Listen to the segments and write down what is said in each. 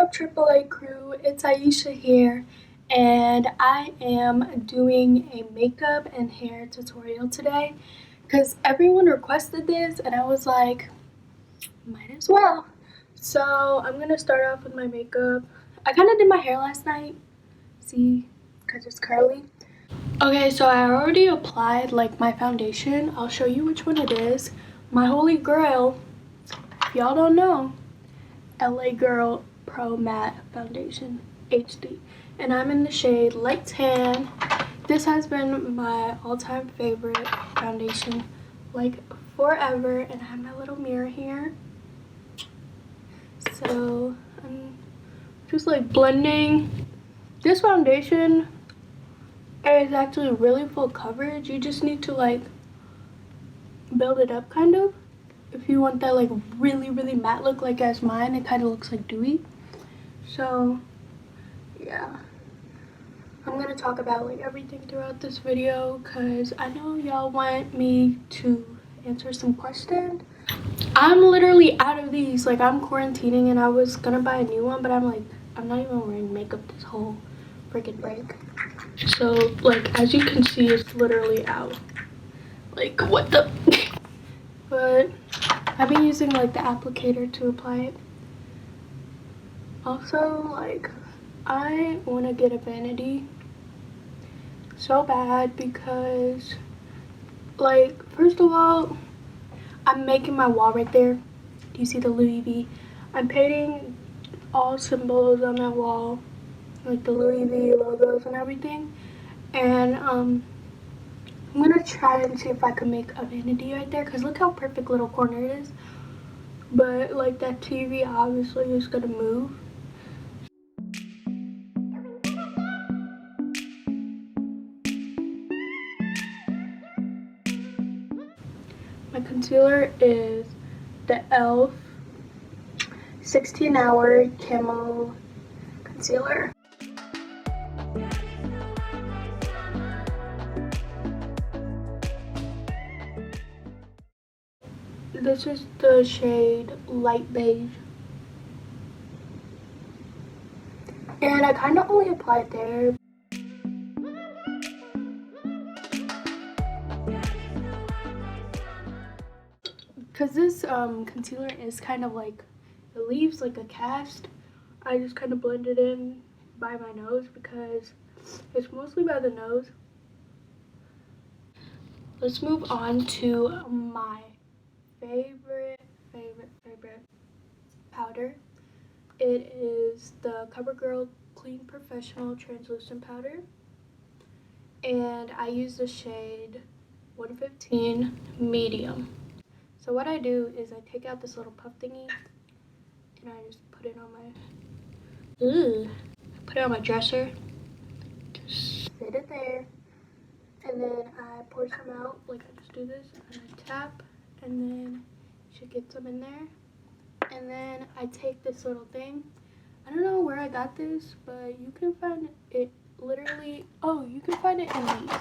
up, AAA crew? It's Aisha here, and I am doing a makeup and hair tutorial today because everyone requested this, and I was like, might as well. So I'm gonna start off with my makeup. I kind of did my hair last night, see, because it's curly. Okay, so I already applied like my foundation. I'll show you which one it is. My holy grail, if y'all don't know, LA Girl Pro Matte Foundation HD, and I'm in the shade Light Tan. This has been my all-time favorite foundation like forever, and I have my little mirror here. So I'm just like blending. This foundation is actually really full coverage. You just need to like build it up kind of. If you want that like really matte look like as mine, it kind of looks like dewy. So yeah, I'm gonna talk about like everything throughout this video because I know y'all want me to answer some questions. I'm literally out of these. Like, I'm quarantining and I was gonna buy a new one, but I'm like, I'm not even wearing makeup this whole freaking break. So like, as you can see, it's literally out. Like, what the but I've been using like the applicator to apply it. Also, like, I want to get a vanity so bad because, like, first of all, I'm making my wall right there. Do you see the Louis V? I'm painting all symbols on that wall, like the Louis V logos and everything. And I'm gonna try and see if I can make a vanity right there, because look how perfect little corner it is. But like, that TV obviously is gonna move. My concealer is the e.l.f. 16-hour Camo concealer. This is the shade Light Beige. And I kind of only apply it there. Because this concealer is kind of like, it leaves like a cast. I just kind of blend it in by my nose because it's mostly by the nose. Let's move on to my favorite powder. It is the CoverGirl Clean Professional Translucent Powder. And I use the shade 115 Medium. So what I do is I take out this little puff thingy and I just put it on my dresser. Just sit it there. And then I pour some out, like I just do this, and I tap, and then you should get some in there. And then I take this little thing. I don't know where I got this, but you can find it literally, oh, you can find it in these.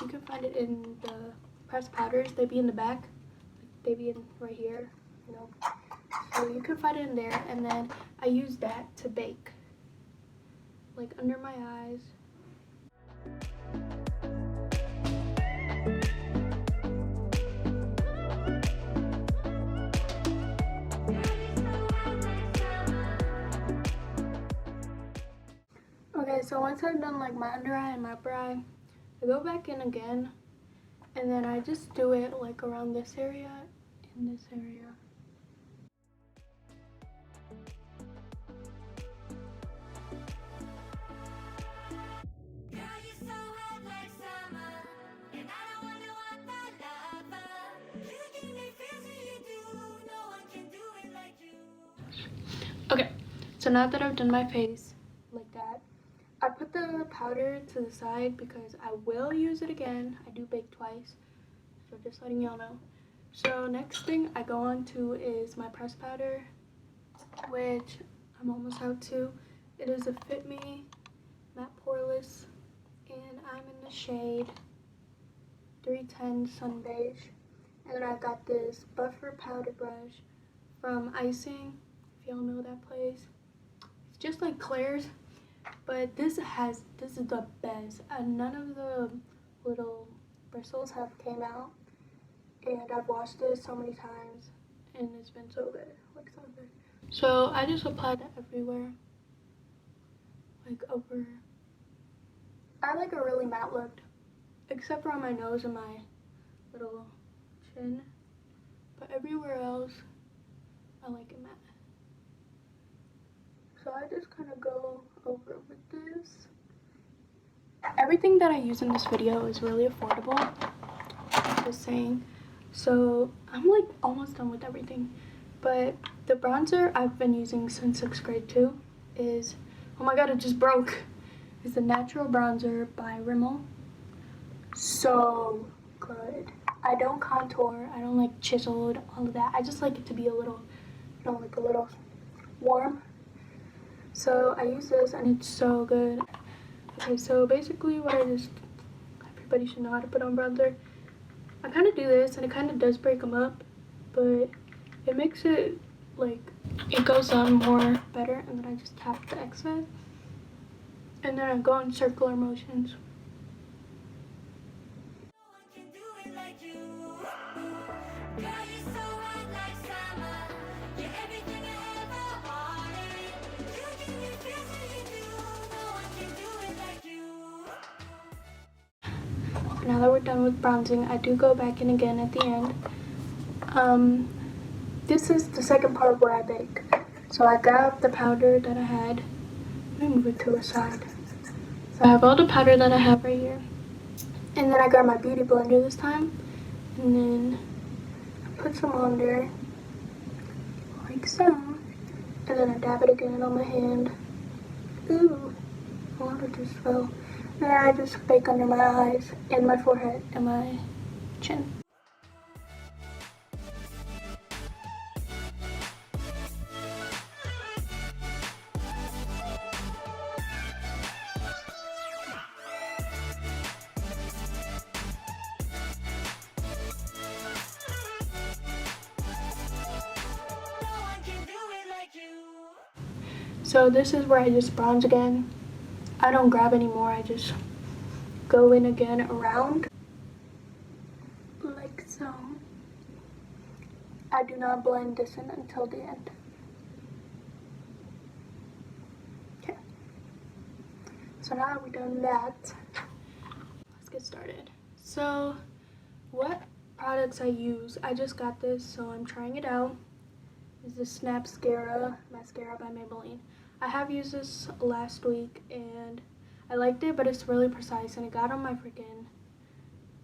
You can find it in the pressed powders. They be in the back. They be in right here, you know. So you can find it in there, and then I use that to bake, like under my eyes. Okay, so once I've done like my under eye and my upper eye, I go back in again, and then I just do it like around this area and this area. Okay, so now that I've done my face like that, I put the powder to the side because I will use it again. I do bake twice, so just letting y'all know. So next thing I go on to is my pressed powder, which I'm almost out to. It is a Fit Me Matte+Poreless, and I'm in the shade 310 Sun Beige. And then I've got this buffer powder brush from Icing, if y'all know that place. It's just like Claire's, but this is the best. And none of the little bristles have came out. And I've washed this so many times, and it's been so good, like so good. So I just applied that everywhere, like over. I like a really matte look, except for on my nose and my little chin, but everywhere else I like it matte. So I just kind of go over with this. Everything that I use in this video is really affordable, just saying. So I'm like almost done with everything, but the bronzer I've been using since 6th grade too is, oh my god, it just broke. It's the Natural Bronzer by Rimmel. So good. I don't contour, I don't like chiseled, all of that. I just like it to be a little, you know, like a little warm. So I use this and it's so good. Okay, so basically everybody should know how to put on bronzer. I kind of do this and it kind of does break them up, but it makes it like, it goes on more better, and then I just tap the excess. And then I go in circular motions. Now that we're done with bronzing, I do go back in again at the end. This is the second part where I bake. So I grab the powder that I had. Let me move it to a side. So I have all the powder that I have right here. And then I grab my beauty blender this time. And then I put some on there. Like so. And then I dab it again on my hand. Ooh. A lot of just fell. And then I just bake under my eyes and my forehead and my chin. So this is where I just bronze again. I don't grab anymore, I just go in again around. Like so. I do not blend this in until the end. Okay. So now that we're done that, let's get started. So what products I use, I just got this, so I'm trying it out. This is the Snapscara mascara by Maybelline. I have used this last week and I liked it, but it's really precise and it got on my freaking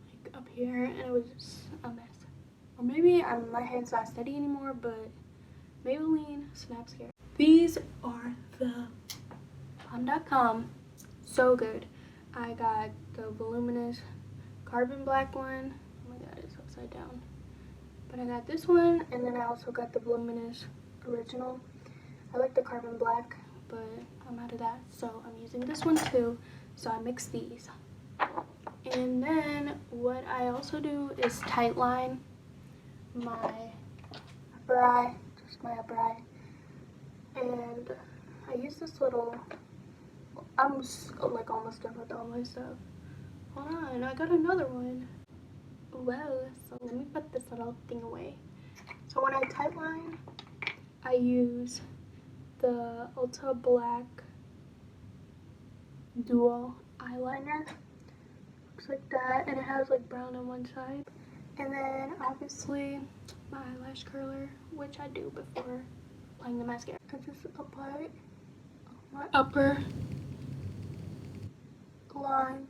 like up here and it was just a mess. Or maybe my hand's not steady anymore, but Maybelline Snapscara. These are the on.com. So good. I got the voluminous carbon black one. Oh my god, it's upside down. But I got this one, and then I also got the voluminous original. I like the carbon black, but I'm out of that, so I'm using this one too. So I mix these. And then what I also do is tightline my upper eye, just my upper eye. And I use this little, I'm like almost done with all my stuff. Hold on, I got another one. Well, so let me put this little thing away. So when I tightline, I use the Ulta Black Duel eyeliner. Looks like that, and it has like brown on one side. And then obviously my eyelash curler, which I do before applying the mascara. I just apply it on my upper line,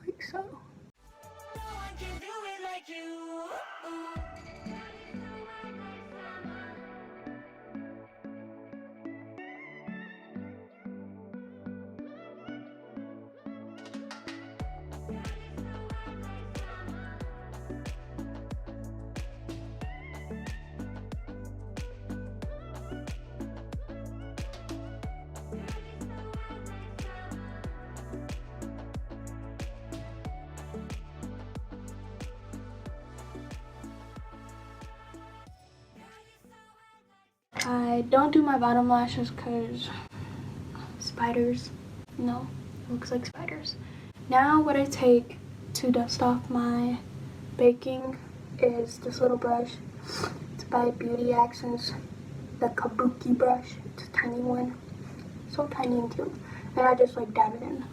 like so. I don't do my bottom lashes because spiders. No, it looks like spiders. Now what I take to dust off my baking is this little brush. It's by Beauty Accents, the Kabuki brush. It's a tiny one, so tiny and cute. And I just like dab it in.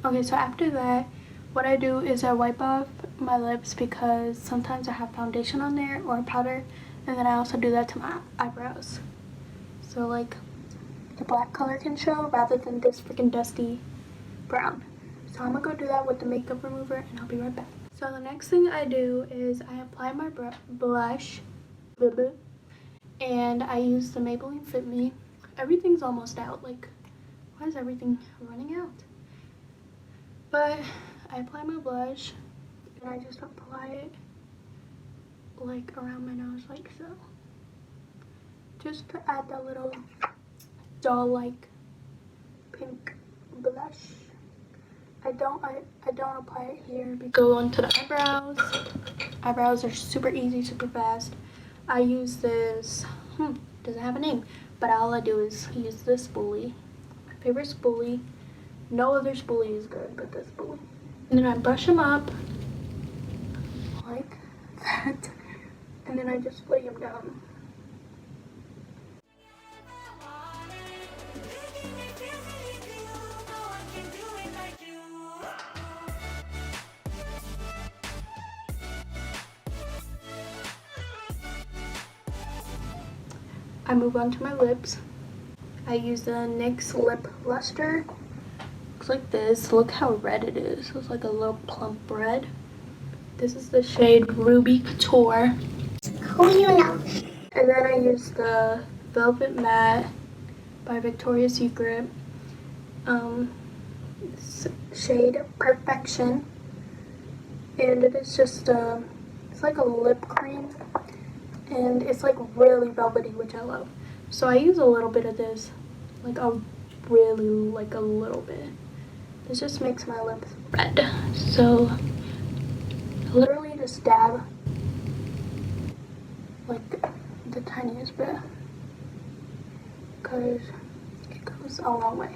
Okay, so after that, what I do is I wipe off my lips because sometimes I have foundation on there or powder, and then I also do that to my eyebrows. So like the black color can show rather than this freaking dusty brown. So I'm gonna go do that with the makeup remover and I'll be right back. So the next thing I do is I apply my blush, and I use the Maybelline Fit Me. Everything's almost out. Like, why is everything running out? But I apply my blush and I just apply it like around my nose like so. Just to add that little doll-like pink blush. I don't apply it here. Go onto the eyebrows. Eyebrows are super easy, super fast. I use this, doesn't have a name, but all I do is use this spoolie. My favorite spoolie. No other spoolie is good but this spoolie. And then I brush them up like that. And then I just lay them down. I move on to my lips. I use the NYX Lip Lustre. Looks like this. Look how red it is. It's like a little plump red. This is the shade Ruby Couture. Who you know? And then I use the Velvet Matte by Victoria's Secret. Shade Perfection. And it is just it's like a lip cream. And it's like really velvety, which I love. So I use a little bit of this. Like a little bit. This just makes my lips red. So I literally just dab like the tiniest bit because it goes a long way.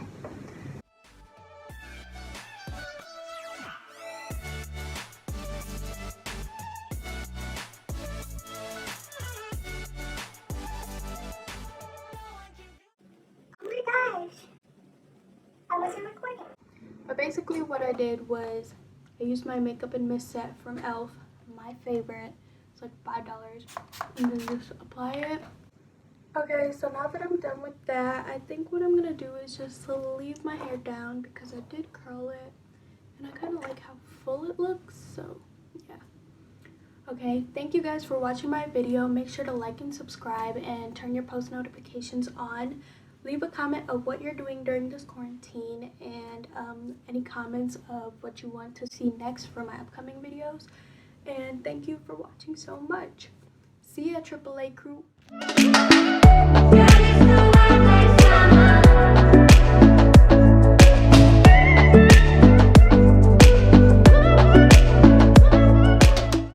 But basically what I did was I used my Makeup and Mist set from e.l.f. My favorite. It's like $5. And then just apply it. Okay, so now that I'm done with that, I think what I'm going to do is just leave my hair down because I did curl it. And I kind of like how full it looks, so yeah. Okay, thank you guys for watching my video. Make sure to like and subscribe and turn your post notifications on. Leave a comment of what you're doing during this quarantine and any comments of what you want to see next for my upcoming videos. And thank you for watching so much. See ya, AAA crew.